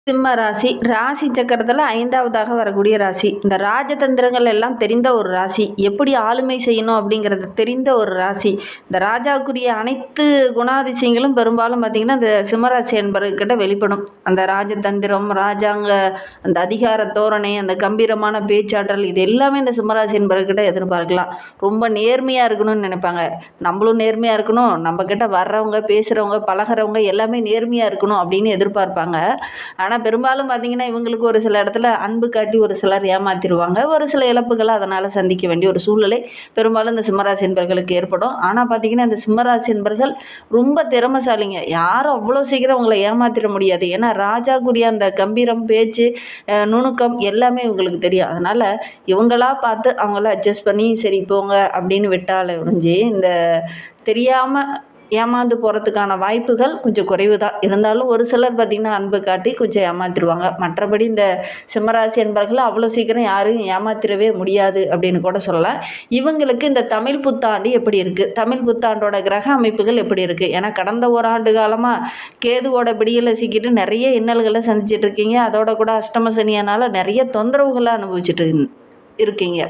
சிம்ம ராசி ராசி சக்கரத்தில் 5வதாக வரக்கூடிய ராசி. இந்த ராஜதந்திரங்கள் எல்லாம் தெரிந்த ஒரு ராசி. எப்படி ஆளுமை செய்யணும் அப்படிங்கிறது தெரிந்த ஒரு ராசி. இந்த ராஜாவுக்குரிய அனைத்து குணாதிசயங்களும் பெரும்பாலும் பார்த்திங்கன்னா இந்த சிம்மராசி என்பவர்கிட்ட வெளிப்படும். அந்த ராஜதந்திரம், ராஜாங்க அந்த அதிகார தோரணை, அந்த கம்பீரமான பேச்சாற்றல், இது எல்லாமே இந்த சிம்மராசி என்பவர்கிட்ட எதிர்பார்க்கலாம். ரொம்ப நேர்மையாக இருக்கணும்னு நினைப்பாங்க. நம்மளும் நேர்மையாக இருக்கணும், நம்மக்கிட்ட வர்றவங்க, பேசுகிறவங்க, பழகிறவங்க எல்லாமே நேர்மையாக இருக்கணும் அப்படின்னு எதிர்பார்ப்பாங்க. ஆனால் பெரும்பாலும் பார்த்திங்கன்னா இவங்களுக்கு ஒரு சில இடத்துல அன்பு காட்டி ஒரு சிலர் ஏமாற்றிடுவாங்க. ஒரு சில இழப்புகளை அதனால் சந்திக்க வேண்டிய ஒரு சூழ்நிலை பெரும்பாலும் இந்த சிம்மராசி என்பர்களுக்கு ஏற்படும். ஆனால் பார்த்திங்கன்னா இந்த சிம்மராசி என்பர்கள் ரொம்ப திறமைசாலிங்க. யாரும் அவ்வளோ சீக்கிரம் அவங்கள ஏமாற்றிட முடியாது. ஏன்னா ராஜாக்குரிய அந்த கம்பீரம், பேச்சு, நுணுக்கம் எல்லாமே இவங்களுக்கு தெரியும். அதனால் இவங்களா பார்த்து அவங்கள அட்ஜஸ்ட் பண்ணி சரி போங்க அப்படின்னு விட்டாலே ஒழிஞ்சு இந்த தெரியாமல் ஏமாந்து போகிறதுக்கான வாய்ப்புகள் கொஞ்சம் குறைவு தான். இருந்தாலும் ஒரு சிலர் பார்த்திங்கன்னா அன்பு காட்டி கொஞ்சம் ஏமாற்றிடுவாங்க. மற்றபடி இந்த சிம்மராசி என்பர்கள் அவ்வளோ சீக்கிரம் யாரும் ஏமாற்றிடவே முடியாது அப்படின்னு கூட சொல்லலாம். இவங்களுக்கு இந்த தமிழ் புத்தாண்டு எப்படி இருக்குது, தமிழ் புத்தாண்டோட கிரக அமைப்புகள் எப்படி இருக்குது? ஏன்னா கடந்த ஓராண்டு காலமாக கேதுவோட பிடியில் சிக்கிட்டு நிறைய இன்னல்களை சந்திச்சிட்டு இருக்கீங்க. அதோட கூட அஷ்டம சனியானால் நிறைய தொந்தரவுகளை அனுபவிச்சுட்டு இருக்கீங்க.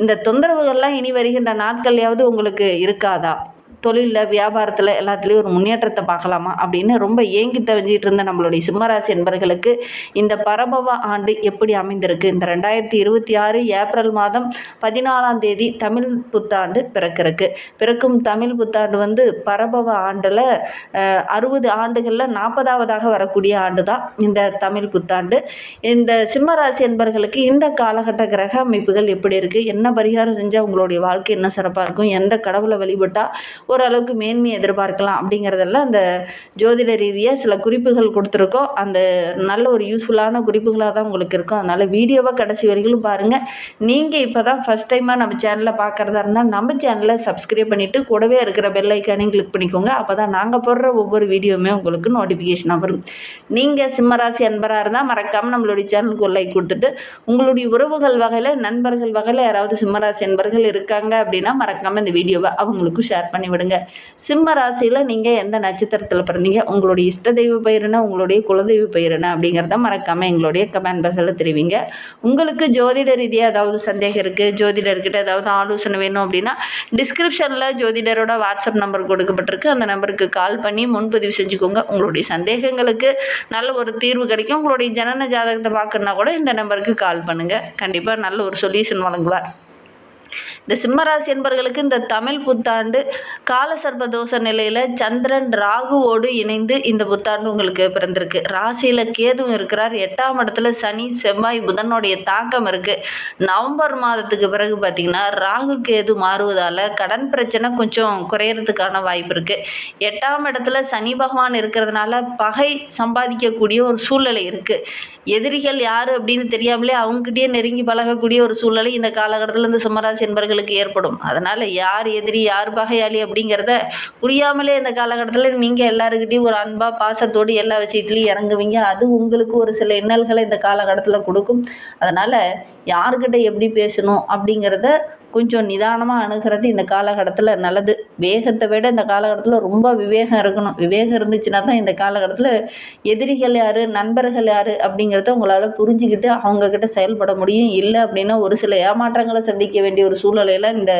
இந்த தொந்தரவுகள்லாம் இனி வருகின்ற நாட்கள்லையாவது உங்களுக்கு இருக்காதா? தொழிலில், வியாபாரத்தில் எல்லாத்துலேயும் ஒரு முன்னேற்றத்தை பார்க்கலாமா அப்படின்னு ரொம்ப ஏங்கி தவிஞ்சிட்டு இருந்த நம்மளுடைய சிம்மராசி என்பர்களுக்கு இந்த பரபவ ஆண்டு எப்படி அமைந்திருக்கு? இந்த 2026 ஏப்ரல் மாதம் 14ஆம் தேதி தமிழ் புத்தாண்டு பிறக்கும் தமிழ் புத்தாண்டு பரபவ ஆண்டில் 60 ஆண்டுகளில் 40வதாக வரக்கூடிய ஆண்டு தான் இந்த தமிழ் புத்தாண்டு. இந்த சிம்மராசி என்பர்களுக்கு இந்த காலகட்ட கிரக அமைப்புகள் எப்படி இருக்குது? என்ன பரிகாரம் செஞ்சால் உங்களுடைய வாழ்க்கை என்ன சிறப்பாக இருக்கும்? எந்த கடவுளை வழிபட்டால் ஓரளவுக்கு மேன்மை எதிர்பார்க்கலாம் அப்படிங்கிறதெல்லாம் அந்த ஜோதிட ரீதியாக சில குறிப்புகள் கொடுத்துருக்கோம். அந்த நல்ல ஒரு யூஸ்ஃபுல்லான குறிப்புகளாக தான் உங்களுக்கு இருக்கும். அதனால் வீடியோவை கடைசி வரைக்கும் பாருங்கள். நீங்கள் இப்போ தான் ஃபஸ்ட் டைமாக நம்ம சேனலை பார்க்குறதா இருந்தால் நம்ம சேனலை சப்ஸ்கிரைப் பண்ணிவிட்டு கூடவே இருக்கிற பெல் ஐக்கானையும் கிளிக் பண்ணிக்கோங்க. அப்போ தான் நாங்கள் போடுற ஒவ்வொரு வீடியோவுமே உங்களுக்கு நோட்டிஃபிகேஷனாக வரும். நீங்கள் சிம்மராசி அன்பராக இருந்தால் மறக்காமல் நம்மளுடைய சேனலுக்கு ஒரு லைக் கொடுத்துட்டு உங்களுடைய உறவுகள் வகையில், நண்பர்கள் வகையில் யாராவது சிம்மராசி அன்பர்கள் இருக்காங்க அப்படின்னா மறக்காமல் இந்த வீடியோவை அவங்களுக்கும் ஷேர் பண்ணி விடுங்க. சிம்ம ராசியில் நீங்கள் எந்த நட்சத்திரத்தில் பிறந்தீங்க, உங்களுடைய இஷ்ட தெய்வ பெயர் என்ன, உங்களுடைய குலதெய்வ பெயர் என்ன அப்படிங்கிறத மறக்காமல் எங்களுடைய கமெண்ட் பாக்ஸில் தெரிவிங்க. உங்களுக்கு ஜோதிட ரீதியாக ஏதாவது சந்தேகம் இருக்குது, ஜோதிடர்கிட்ட ஏதாவது ஆலோசனை வேணும் அப்படின்னா டிஸ்கிரிப்ஷனில் ஜோதிடரோட வாட்ஸ்அப் நம்பர் கொடுக்கப்பட்டிருக்கு. அந்த நம்பருக்கு கால் பண்ணி முன்பதிவு செஞ்சுக்கோங்க. உங்களுடைய சந்தேகங்களுக்கு நல்ல ஒரு தீர்வு கிடைக்கும். உங்களுடைய ஜனன ஜாதகத்தை பார்க்கணுன்னா கூட இந்த நம்பருக்கு கால் பண்ணுங்கள். கண்டிப்பாக நல்ல ஒரு சொல்யூஷன் வழங்குவார். இந்த சிம்மராசி என்பவர்களுக்கு இந்த தமிழ் புத்தாண்டு கால சர்பதோஷ நிலையில் சந்திரன் ராகுவோடு இணைந்து இந்த புத்தாண்டு உங்களுக்கு பிறந்திருக்கு. ராசியில் கேதுவும் இருக்கிறார். 8ஆம் இடத்துல சனி, செவ்வாய், புதனுடைய தாக்கம் இருக்குது. நவம்பர் மாதத்துக்கு பிறகு பார்த்திங்கன்னா ராகு கேது மாறுவதால் கடன் பிரச்சனை கொஞ்சம் குறையிறதுக்கான வாய்ப்பு இருக்குது. 8ஆம் இடத்துல சனி பகவான் இருக்கிறதுனால பகை சம்பாதிக்கக்கூடிய ஒரு சூழ்நிலை இருக்குது. எதிரிகள் யார் அப்படின்னு தெரியாமலே அவங்ககிட்டயே நெருங்கி பழகக்கூடிய ஒரு சூழ்நிலை இந்த காலகட்டத்தில் இந்த சிம்மராசி என்பவர்களுக்கு ஏற்படும். அதனால் யார் எதிரி, யார் பகையாளி அப்படிங்கிறத புரியாமலே இந்த காலகட்டத்தில் நீங்கள் எல்லாருக்கிட்டையும் ஒரு அன்பாக, பாசத்தோடு எல்லா விஷயத்துலையும் இறங்குவீங்க. அது உங்களுக்கு ஒரு சில இன்னல்களை இந்த காலகட்டத்தில் கொடுக்கும். அதனால் யாருக்கிட்ட எப்படி பேசணும் அப்படிங்கிறத கொஞ்சம் நிதானமாக அணுகிறது இந்த காலகட்டத்தில் நல்லது. வேகத்தை விட இந்த காலகட்டத்தில் ரொம்ப விவேகம் இருக்கணும். விவேகம் இருந்துச்சுன்னா தான் இந்த காலகட்டத்தில் எதிரிகள் யார், நண்பர்கள் யார் அப்படிங்கிறத உங்களால் புரிஞ்சுக்கிட்டு அவங்கக்கிட்ட செயல்பட முடியும். இல்லை அப்படின்னா ஒரு சில ஏமாற்றங்களை சந்திக்க வேண்டிய ஒரு சூழ்நிலையில் இந்த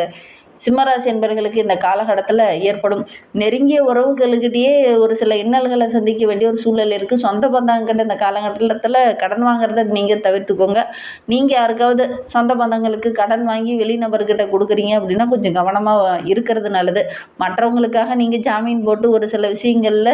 சிம்மராசி என்பவர்களுக்கு இந்த காலகட்டத்தில் ஏற்படும். நெருங்கிய உறவுகளுக்கிட்டேயே ஒரு சில இன்னல்களை சந்திக்க வேண்டிய ஒரு சூழ்நிலை இருக்குது. சொந்த பந்தங்கிட்ட இந்த காலகட்டத்தில் கடன் வாங்குறத நீங்கள் தவிர்த்துக்கோங்க. நீங்கள் யாருக்காவது சொந்த பந்தங்களுக்கு கடன் வாங்கி வெளிநபர்கிட்ட கொடுக்குறீங்க அப்படின்னா கொஞ்சம் கவனமாக இருக்கிறது நல்லது. மற்றவங்களுக்காக நீங்கள் ஜாமீன் போட்டு ஒரு சில விஷயங்களில்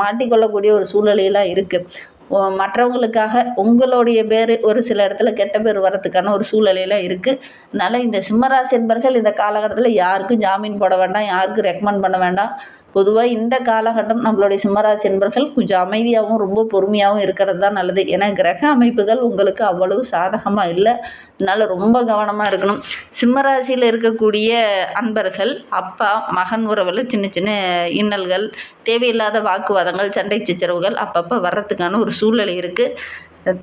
மாட்டிக்கொள்ளக்கூடிய ஒரு சூழ்நிலையெல்லாம் இருக்குது. மற்றவங்களுக்காக உங்களுடைய பேர் ஒரு சில இடத்துல கெட்ட பேர் வரத்துக்கான ஒரு சூழ்நிலையெல்லாம் இருக்குது. அதனால் இந்த சிம்மராசி என்பர்கள் இந்த காலகட்டத்தில் யாருக்கும் ஜாமீன் போட வேண்டாம், யாருக்கும் ரெக்கமெண்ட் பண்ண வேண்டாம். பொதுவாக இந்த காலகட்டம் நம்மளுடைய சிம்மராசி என்பர்கள் கொஞ்சம் அமைதியாகவும் ரொம்ப பொறுமையாகவும் இருக்கிறது தான் நல்லது. ஏன்னா கிரக அமைப்புகள் உங்களுக்கு அவ்வளவு சாதகமாக இல்லை. அதனால் ரொம்ப கவனமாக இருக்கணும். சிம்மராசியில் இருக்கக்கூடிய அன்பர்கள் அப்பா மகன் உறவில் சின்ன சின்ன இன்னல்கள், தேவையில்லாத வாக்குவாதங்கள், சண்டை சச்சரவுகள் அப்பப்போ வர்றதுக்கான ஒரு சூழ்நிலை இருக்குது.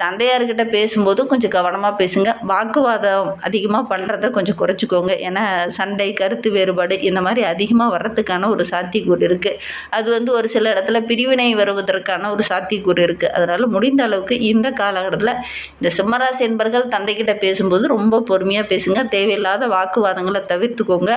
தந்தையார்கிட்ட பேசும்போது கொஞ்சம் கவனமாக பேசுங்க. வாக்குவாதம் அதிகமாக பண்ணுறத கொஞ்சம் குறைச்சிக்கோங்க. ஏன்னா சண்டை, கருத்து வேறுபாடு இந்த மாதிரி அதிகமாக வர்றதுக்கான ஒரு சாத்தியக்கூறு இருக்குது. அது ஒரு சில இடத்துல பிரிவினை வருவதற்கான ஒரு சாத்தியக்கூறு இருக்குது. அதனால் முடிந்த அளவுக்கு இந்த காலகட்டத்தில் இந்த சிம்மராசி என்பர்கள் தந்தைக்கிட்ட பேசும்போது ரொம்ப பொறுமையாக பேசுங்க. தேவையில்லாத வாக்குவாதங்களை தவிர்த்துக்கோங்க.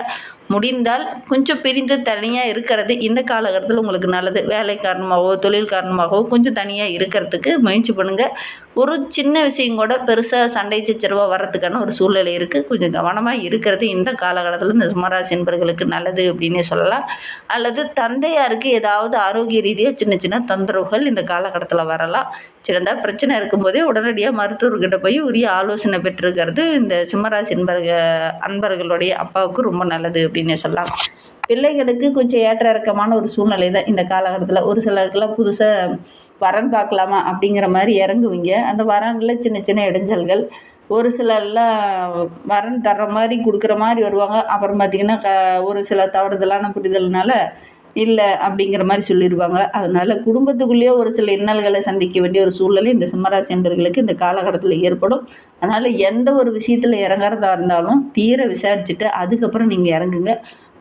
முடிந்தால் கொஞ்சம் பிரிந்து தனியாக இருக்கிறது இந்த காலகட்டத்தில் உங்களுக்கு நல்லது. வேலை காரணமாகவோ தொழில் காரணமாகவோ கொஞ்சம் தனியாக இருக்கிறதுக்கு முயற்சி பண்ணுங்கள். ஒரு சின்ன விஷயம் கூட பெருசாக சண்டை சச்சரவாக வர்றதுக்கான ஒரு சூழ்நிலை இருக்குது. கொஞ்சம் கவனமாக இருக்கிறது இந்த காலகட்டத்தில் இந்த சிம்மராசி என்பர்களுக்கு நல்லது அப்படின்னே சொல்லலாம். அல்லது தந்தையாருக்கு ஏதாவது ஆரோக்கிய ரீதியாக சின்ன சின்ன தொந்தரவுகள் இந்த காலகட்டத்தில் வரலாம். சின்னதாக பிரச்சனை இருக்கும்போதே உடனடியாக மருத்துவர்கிட்ட போய் உரிய ஆலோசனை பெற்றிருக்கிறது இந்த சிம்மராசி அன்பர்களுடைய அப்பாவுக்கு ரொம்ப நல்லது அப்படின்னே சொல்லலாம். பிள்ளைகளுக்கு கொஞ்சம் ஏற்ற இறக்கமான ஒரு சூழ்நிலை தான் இந்த காலகட்டத்தில். ஒரு சிலருக்கெல்லாம் புதுசாக வரன் பார்க்கலாமா அப்படிங்கிற மாதிரி இறங்குவீங்க. அந்த வரனில் சின்ன சின்ன இடைஞ்சல்கள், ஒரு சிலர்லாம் வரன் தர்ற மாதிரி கொடுக்குற மாதிரி வருவாங்க. அப்புறம் பார்த்திங்கன்னா ஒரு சில தவறுதலான புரிதல்னால இல்லை அப்படிங்கிற மாதிரி சொல்லிடுவாங்க. அதனால் குடும்பத்துக்குள்ளேயே ஒரு சில இன்னல்களை சந்திக்க வேண்டிய ஒரு சூழ்நிலை இந்த சிம்மராசி என்பர்களுக்கு இந்த காலகட்டத்தில் ஏற்படும். அதனால் எந்த ஒரு விஷயத்தில் இறங்குறதா இருந்தாலும் தீர விசாரிச்சுட்டு அதுக்கப்புறம் நீங்கள் இறங்குங்க.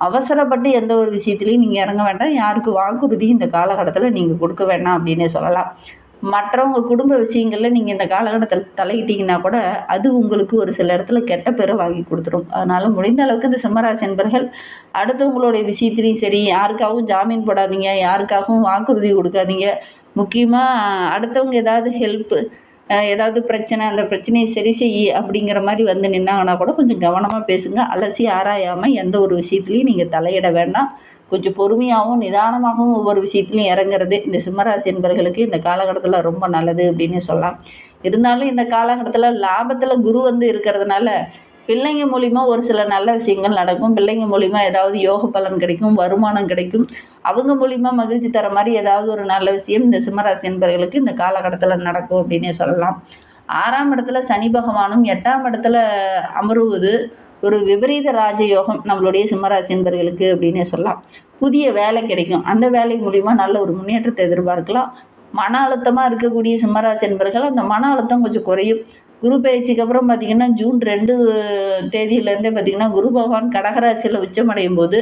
அவசரப்பட்டு எந்த ஒரு விஷயத்துலையும் நீங்கள் இறங்க வேண்டாம். யாருக்கு வாக்குறுதி இந்த காலகட்டத்தில் நீங்கள் கொடுக்க வேண்டாம் அப்படின்னே சொல்லலாம். மற்றவங்க குடும்ப விஷயங்களில் நீங்கள் இந்த காலகட்டத்தில் தலையிட்டீங்கன்னா கூட அது உங்களுக்கு ஒரு சில இடத்துல கெட்ட பேரை வாங்கி கொடுத்துரும். அதனால் முடிந்த அளவுக்கு இந்த சிம்மராசி என்பர்கள் அடுத்தவங்களுடைய விஷயத்துலையும் சரி, யாருக்காகவும் ஜாமீன் போடாதீங்க, யாருக்காகவும் வாக்குறுதி கொடுக்காதீங்க. முக்கியமாக அடுத்தவங்க ஏதாவது ஹெல்ப்பு, ஏதாவது பிரச்சனை, அந்த பிரச்சனையை சரி செய் அப்படிங்கிற மாதிரி நின்னாங்கன்னா கூட கொஞ்சம் கவனமாக பேசுங்க. அலசி ஆராயாமல் எந்த ஒரு விஷயத்துலையும் நீங்கள் தலையிட வேண்டாம். கொஞ்சம் பொறுமையாகவும் நிதானமாகவும் ஒவ்வொரு விஷயத்துலையும் இறங்குறது இந்த சிம்மராசி என்பர்களுக்கு இந்த காலகட்டத்தில் ரொம்ப நல்லது அப்படின்னு சொல்லலாம். இருந்தாலும் இந்த காலகட்டத்தில் லாபத்தில் குரு இருக்கிறதுனால பிள்ளைங்க மூலிமா ஒரு சில நல்ல விஷயங்கள் நடக்கும். பிள்ளைங்க மூலிமா ஏதாவது யோக பலன் கிடைக்கும், வருமானம் கிடைக்கும். அவங்க மூலிமா மகிழ்ச்சி தர மாதிரி ஏதாவது ஒரு நல்ல விஷயம் இந்த சிம்மராசி என்பர்களுக்கு இந்த காலகட்டத்தில் நடக்கும் அப்படின்னே சொல்லலாம். 6ஆம் இடத்துல சனி பகவானும் 8ஆம் இடத்துல அமருவது ஒரு விபரீத ராஜயோகம் நம்மளுடைய சிம்மராசி என்பர்களுக்கு அப்படின்னே சொல்லலாம். புதிய வேலை கிடைக்கும். அந்த வேலை மூலிமா நல்ல ஒரு முன்னேற்றத்தை எதிர்பார்க்கலாம். மன அழுத்தமாக இருக்கக்கூடிய சிம்மராசி என்பர்கள் அந்த மன அழுத்தம் கொஞ்சம் குறையும். குரு பயிற்சிக்கு அப்புறம் பார்த்திங்கன்னா ஜூன் 2 தேதியிலேருந்தே பார்த்திங்கன்னா குரு பகவான் கடகராசியில் உச்சமடையும் போது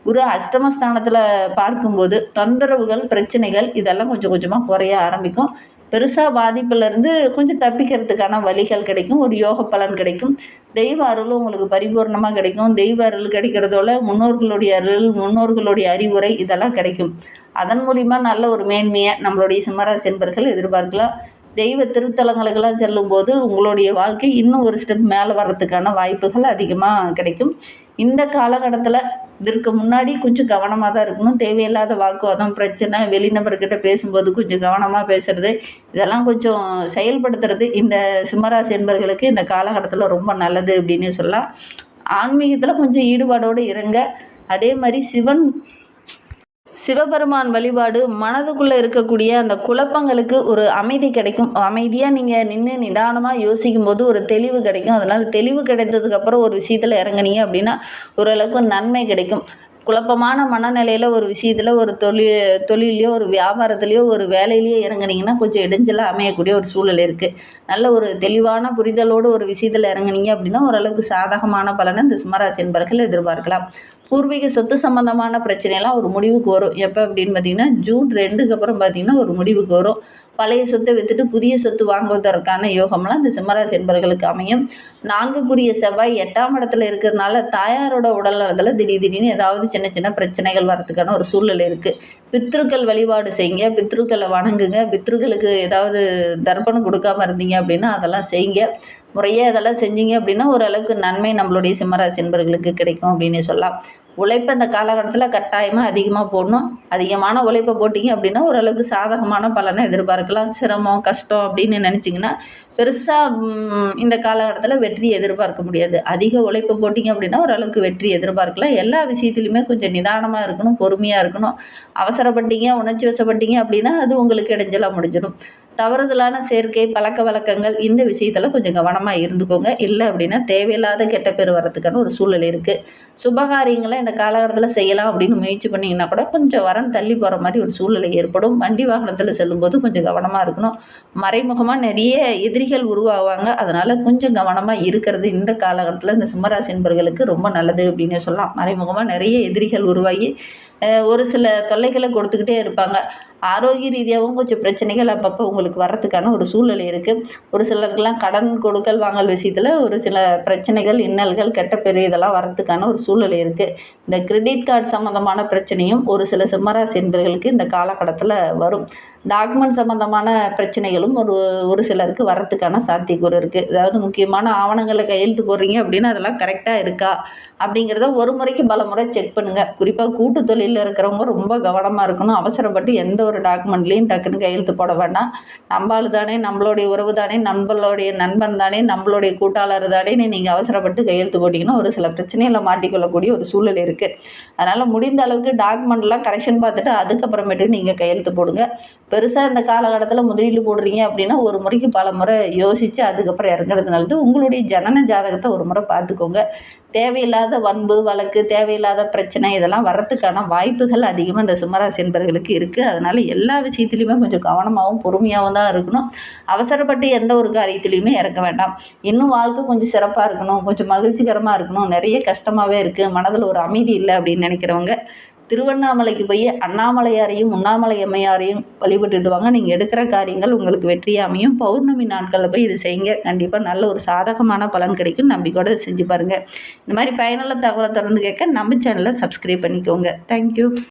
குரு அஷ்டமஸ்தானத்தில் பார்க்கும்போது தொந்தரவுகள், பிரச்சனைகள் இதெல்லாம் கொஞ்சம் கொஞ்சமாக குறைய ஆரம்பிக்கும். பெருசாக பாதிப்புலேருந்து கொஞ்சம் தப்பிக்கிறதுக்கான வழிகள் கிடைக்கும். ஒரு யோக பலன் கிடைக்கும். தெய்வ அருளும் உங்களுக்கு பரிபூர்ணமாக கிடைக்கும். தெய்வ அருள் கிடைக்கிறதோட முன்னோர்களுடைய அருள், முன்னோர்களுடைய அறிவுரை இதெல்லாம் கிடைக்கும். அதன் மூலிமா நல்ல ஒரு மேன்மையை நம்மளுடைய சிம்மராசி என்பர்கள் எதிர்பார்க்கலாம். தெய்வ திருத்தலங்களுக்கெல்லாம் செல்லும்போது உங்களுடைய வாழ்க்கை இன்னும் ஒரு ஸ்டெப் மேலே வர்றதுக்கான வாய்ப்புகள் அதிகமாக கிடைக்கும். இந்த காலகட்டத்தில் இதற்கு முன்னாடி கொஞ்சம் கவனமாக தான் இருக்கணும். தேவையில்லாத வாக்குவாதம், பிரச்சனை, வெளிநபர்கிட்ட பேசும்போது கொஞ்சம் கவனமாக பேசுகிறது, இதெல்லாம் கொஞ்சம் செயல்படுத்துறது இந்த சிம்மராசி என்பர்களுக்கு இந்த காலகட்டத்தில் ரொம்ப நல்லது அப்படின்னு சொல்லலாம். ஆன்மீகத்தில் கொஞ்சம் ஈடுபாடோடு இருங்க. அதே மாதிரி சிவபெருமான் வழிபாடு மனதுக்குள்ளே இருக்கக்கூடிய அந்த குழப்பங்களுக்கு ஒரு அமைதி கிடைக்கும். அமைதியாக நீங்கள் நின்று நிதானமாக யோசிக்கும் போது ஒரு தெளிவு கிடைக்கும். அதனால் தெளிவு கிடைத்ததுக்கப்புறம் ஒரு விஷயத்தில் இறங்குனீங்க அப்படின்னா ஓரளவுக்கு நன்மை கிடைக்கும். குழப்பமான மனநிலையில் ஒரு விஷயத்தில் ஒரு தொழிலையோ ஒரு வியாபாரத்துலேயோ ஒரு வேலையிலையோ இறங்குனீங்கன்னா கொஞ்சம் இடைஞ்சலாக அமையக்கூடிய ஒரு சூழல் இருக்குது. நல்ல ஒரு தெளிவான புரிதலோடு ஒரு விஷயத்தில் இறங்குனீங்க அப்படின்னா ஓரளவுக்கு சாதகமான பலனை இந்த சிம்மராசி என்பர்கள் எதிர்பார்க்கலாம். பூர்வீக சொத்து சம்மந்தமான பிரச்சனையெல்லாம் ஒரு முடிவுக்கு வரும். எப்போ அப்படின்னு பார்த்தீங்கன்னா ஜூன் 2க்கு அப்புறம் பார்த்தீங்கன்னா ஒரு முடிவுக்கு வரும். பழைய சொத்தை விற்றுட்டு புதிய சொத்து வாங்குவதற்கான யோகம்லாம் இந்த சிம்மராசி என்பர்களுக்கு அமையும். 4க்குரிய செவ்வாய் 8ஆம் இடத்துல இருக்கிறதுனால தாயாரோட உடல் நலத்தில் திடீர்னு ஏதாவது சின்ன சின்ன பிரச்சனைகள் வரதுக்கான ஒரு சூழ்நிலை இருக்குது. பித்ருக்கள் வழிபாடு செய்யுங்க, பித்ருக்களை வணங்குங்க. பித்ருக்களுக்கு ஏதாவது தர்ப்பணம் கொடுக்காமல் இருந்தீங்க அப்படின்னா அதெல்லாம் செய்யுங்க. முறையாக அதெல்லாம் செஞ்சீங்க அப்படின்னா ஓரளவுக்கு நன்மை நம்மளுடைய சிம்மராசி என்பர்களுக்கு கிடைக்கும் அப்படின்னு சொல்லலாம். உழைப்பு அந்த காலகட்டத்தில் கட்டாயமாக அதிகமாக போடணும். அதிகமான உழைப்பை போட்டிங்க அப்படின்னா ஓரளவுக்கு சாதகமான பலனை எதிர்பார்க்கலாம். சிரமம், கஷ்டம் அப்படின்னு நினச்சிங்கன்னா பெருசாக இந்த காலகட்டத்தில் வெற்றி எதிர்பார்க்க முடியாது. அதிக உழைப்பை போட்டிங்க அப்படின்னா ஓரளவுக்கு வெற்றி எதிர்பார்க்கலாம். எல்லா விஷயத்துலையுமே கொஞ்சம் நிதானமாக இருக்கணும், பொறுமையாக இருக்கணும். அவசரப்பட்டீங்க, உணர்ச்சி வசப்பட்டீங்க அப்படின்னா அது உங்களுக்கு இடைஞ்சலாக முடிஞ்சிடும். தவறுதலான சேர்க்கை, பழக்கவழக்கங்கள் இந்த விஷயத்தில் கொஞ்சம் கவனமாக இருந்துக்கோங்க. இல்லை அப்படின்னா தேவையில்லாத கெட்ட பேர் வர்றதுக்கான ஒரு சூழ்நிலை இருக்குது. சுபகாரியங்களை இந்த காலகட்டத்தில் செய்யலாம் அப்படின்னு முயற்சி பண்ணிங்கன்னா கூட கொஞ்சம் வரன் தள்ளி போகிற மாதிரி ஒரு சூழ்நிலை ஏற்படும். வண்டி வாகனத்தில் செல்லும்போது கொஞ்சம் கவனமாக இருக்கணும். மறைமுகமாக நிறைய எதிரிகள் உருவாகுவாங்க. அதனால் கொஞ்சம் கவனமாக இருக்கிறது இந்த காலகட்டத்தில் இந்த சிம்மராசி என்பவர்களுக்கு ரொம்ப நல்லது அப்படின்னு சொல்லலாம். மறைமுகமாக நிறைய எதிரிகள் உருவாகி ஒரு சில தொல்லைகளை கொடுத்துக்கிட்டே இருப்பாங்க. ஆரோக்கிய ரீதியாகவும் கொஞ்சம் பிரச்சனைகள் அப்பப்போ உங்களுக்கு வர்றதுக்கான ஒரு சூழ்நிலை இருக்குது. ஒரு சிலருக்கெல்லாம் கடன் கொடுக்கல் வாங்கல் விஷயத்தில் ஒரு சில பிரச்சனைகள், இன்னல்கள், கெட்ட பேர் இதெல்லாம் வர்றதுக்கான ஒரு சூழ்நிலை இருக்குது. இந்த கிரெடிட் கார்டு சம்மந்தமான பிரச்சனையும் ஒரு சில சிம்மராசி என்பவர்களுக்கு இந்த காலகட்டத்தில் வரும். டாக்குமெண்ட் சம்மந்தமான பிரச்சனைகளும் ஒரு சிலருக்கு வர்றதுக்கான சாத்தியக்கூறு இருக்குது. அதாவது முக்கியமான ஆவணங்களை கையெழுத்து போடுறீங்க அப்படின்னா அதெல்லாம் கரெக்டாக இருக்கா அப்படிங்கிறத ஒரு முறைக்கு பல முறை செக் பண்ணுங்கள். குறிப்பாக கூட்டு தொழிலில் இருக்கிறவங்க ரொம்ப கவனமாக இருக்கணும். அவசரப்பட்டு எந்த ஒரு டாக்குமெண்ட்லேயும் டக்குன்னு கையெழுத்து போட வேண்டாம். நம்மளால் தானே, நம்மளுடைய உறவு தானே, நம்மளுடைய நண்பன் தானே, நம்மளுடைய கூட்டாளர் தானே நீங்கள் அவசரப்பட்டு கையெழுத்து போட்டிங்கன்னா ஒரு சில பிரச்சனைகளை மாட்டிக்கொள்ளக்கூடிய ஒரு சூழ்நிலை இருக்குது. அதனால் முடிந்த அளவுக்கு டாக்குமெண்ட்லாம் கரெக்ஷன் பார்த்துட்டு அதுக்கப்புறமேட்டு நீங்கள் கையெழுத்து போடுங்க. பெருசாக இந்த காலகட்டத்தில் முதலீடு போடுறீங்க அப்படின்னா ஒரு முறைக்கு பல முறை யோசித்து அதுக்கப்புறம் இறங்குறது நல்லது. உங்களுடைய ஜனன ஜாதகத்தை ஒரு முறை பார்த்துக்கோங்க. தேவையில்லாத வன்பு வழக்கு, தேவையில்லாத பிரச்சனை இதெல்லாம் வர்றதுக்கான வாய்ப்புகள் அதிகமாக இந்த சிம்மராசி என்பவர்களுக்கு இருக்குது. அதனால் எல்லா விஷயத்துலையுமே கொஞ்சம் கவனமாகவும் பொறுமையாகவும் தான் இருக்கணும். அவசரப்பட்டு எந்த ஒரு காரியத்துலையுமே இறக்க வேண்டாம். இன்னும் வாழ்க்கை கொஞ்சம் சிறப்பாக இருக்கணும், கொஞ்சம் மகிழ்ச்சிகரமாக இருக்கணும், நிறைய கஷ்டமாகவே இருக்குது, மனதில் ஒரு அமைதி இல்லை அப்படின்னு நினைக்கிறவங்க திருவண்ணாமலைக்கு போய் அண்ணாமலையாரையும் உண்ணாமலை அம்மையாரையும் வழிபட்டுட்டு வாங்க. நீங்கள் எடுக்கிற காரியங்கள் உங்களுக்கு வெற்றியாக அமையும். பௌர்ணமி நாட்களில் போய் இது செய்யுங்க. கண்டிப்பாக நல்ல ஒரு சாதகமான பலன் கிடைக்கும். நம்பிக்கையோடு செஞ்சு பாருங்கள். இந்த மாதிரி பயனுள்ள தகவலை தொடர்ந்து கேட்க நம்ம சேனலை சப்ஸ்கிரைப் பண்ணிக்கோங்க. தேங்க்யூ.